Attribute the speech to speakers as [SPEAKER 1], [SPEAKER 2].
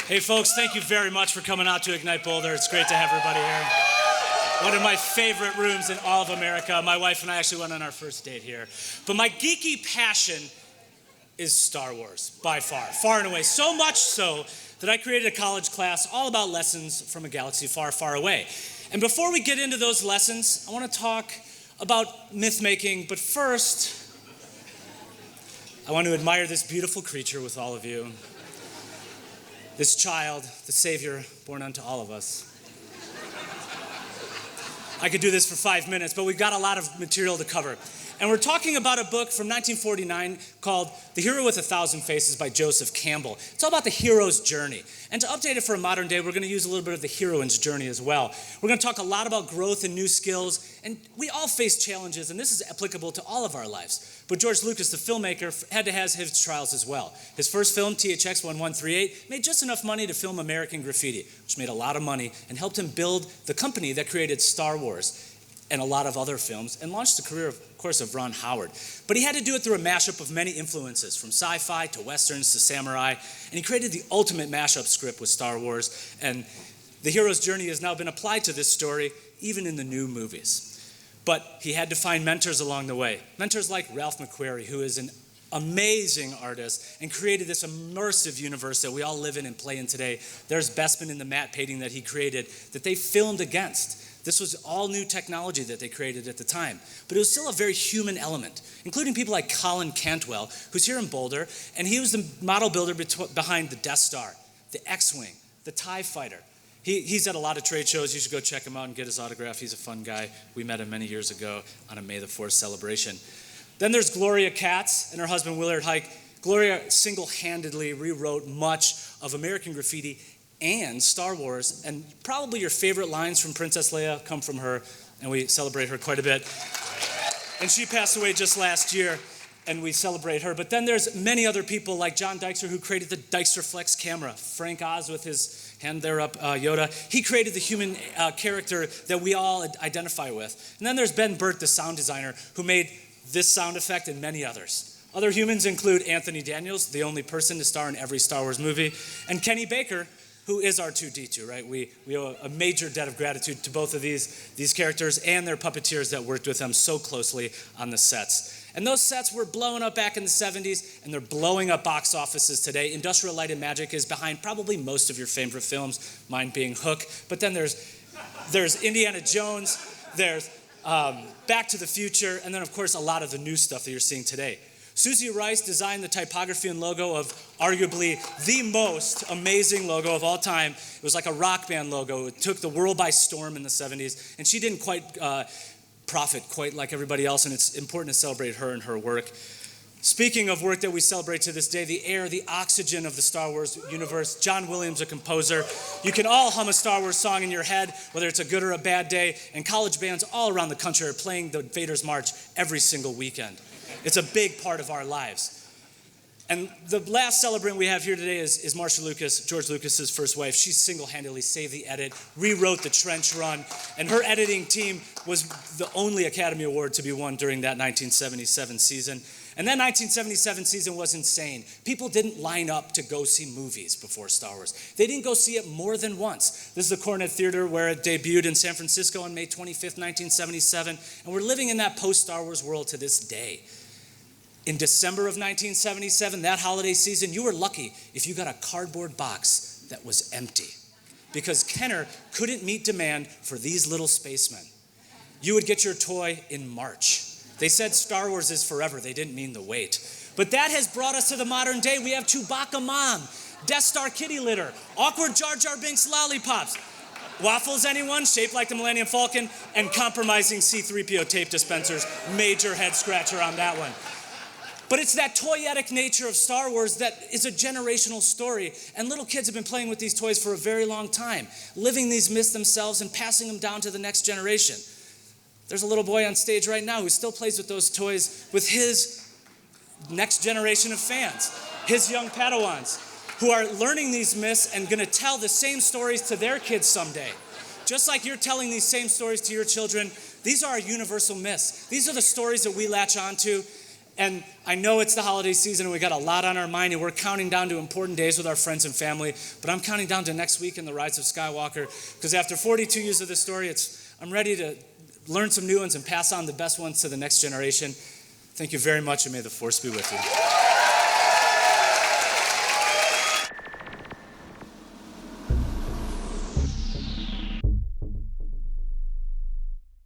[SPEAKER 1] Hey folks, thank you very much for coming out to Ignite Boulder. It's great to have everybody here. One of my favorite rooms in all of America. My wife and I actually went on our first date here. But my geeky passion is Star Wars, by far and away. So much so that I created a college class all about lessons from a galaxy far, far away. And before we get into those lessons, I want to talk about myth making, but first, I want to admire this beautiful creature with all of you. This child, the Savior, born unto all of us. I could do this for 5 minutes, but we've got a lot of material to cover. And we're talking about a book from 1949 called The Hero with a Thousand Faces by Joseph Campbell. It's all about the hero's journey. And to update it for a modern day, we're going to use a little bit of the heroine's journey as well. We're going to talk a lot about growth and new skills. And we all face challenges, and this is applicable to all of our lives. But George Lucas, the filmmaker, had to have his trials as well. His first film, THX 1138, made just enough money to film American Graffiti, which made a lot of money and helped him build the company that created Star Wars and a lot of other films, and launched the career, of course, of Ron Howard. But he had to do it through a mashup of many influences, from sci-fi to westerns to samurai, and he created the ultimate mashup script with Star Wars, and the hero's journey has now been applied to this story, even in the new movies. But he had to find mentors along the way. Mentors like Ralph McQuarrie, who is an amazing artist and created this immersive universe that we all live in and play in today. There's Bespin in the matte painting that he created that they filmed against. This was all new technology that they created at the time. But it was still a very human element, including people like Colin Cantwell, who's here in Boulder, and he was the model builder behind the Death Star, the X-Wing, the TIE Fighter. He's at a lot of trade shows. You should go check him out and get his autograph. He's a fun guy. We met him many years ago on a May the 4th celebration. Then there's Gloria Katz and her husband Willard Hike. Gloria single-handedly rewrote much of American Graffiti and Star Wars, and probably your favorite lines from Princess Leia come from her, and we celebrate her quite a bit. And she passed away just last year, and we celebrate her. But then there's many other people like John Dykstra, who created the Dykstra Flex camera. Frank Oz with his hand there up, Yoda. He created the human character that we all identify with. And then there's Ben Burt, the sound designer, who made this sound effect and many others. Other humans include Anthony Daniels, the only person to star in every Star Wars movie, and Kenny Baker, who is R2-D2, right? We owe a major debt of gratitude to both of these characters and their puppeteers that worked with them so closely on the sets. And those sets were blowing up back in the 70s, and they're blowing up box offices today. Industrial Light and Magic is behind probably most of your favorite films, mine being Hook. But then there's Indiana Jones, there's Back to the Future, and then, of course, a lot of the new stuff that you're seeing today. Susie Rice designed the typography and logo of arguably the most amazing logo of all time. It was like a rock band logo. It took the world by storm in the 70s, and she didn't quite profit quite like everybody else, and it's important to celebrate her and her work. Speaking of work that we celebrate to this day, the air, the oxygen of the Star Wars universe, John Williams, a composer. You can all hum a Star Wars song in your head, whether it's a good or a bad day, and college bands all around the country are playing the Vader's March every single weekend. It's a big part of our lives. And the last celebrant we have here today is Marcia Lucas, George Lucas's first wife. She single-handedly saved the edit, rewrote the trench run, and her editing team was the only Academy Award to be won during that 1977 season. And that 1977 season was insane. People didn't line up to go see movies before Star Wars. They didn't go see it more than once. This is the Cornet Theater where it debuted in San Francisco on May 25th, 1977, and we're living in that post-Star Wars world to this day. In December of 1977, that holiday season, you were lucky if you got a cardboard box that was empty, because Kenner couldn't meet demand for these little spacemen. You would get your toy in March. They said Star Wars is forever. They didn't mean the wait. But that has brought us to the modern day. We have Chewbacca Mom, Death Star kitty litter, awkward Jar Jar Binks lollipops, Waffles, anyone? Shaped like the Millennium Falcon, and compromising C-3PO tape dispensers. Major head scratcher on that one. But it's that toyetic nature of Star Wars that is a generational story. And little kids have been playing with these toys for a very long time, living these myths themselves and passing them down to the next generation. There's a little boy on stage right now who still plays with those toys with his next generation of fans, his young Padawans, who are learning these myths and going to tell the same stories to their kids someday. Just like you're telling these same stories to your children, these are our universal myths. These are the stories that we latch onto. And I know it's the holiday season and we got a lot on our mind and we're counting down to important days with our friends and family, but I'm counting down to next week in the Rise of Skywalker, because after 42 years of this story, I'm ready to learn some new ones and pass on the best ones to the next generation. Thank you very much, and may the Force be with you.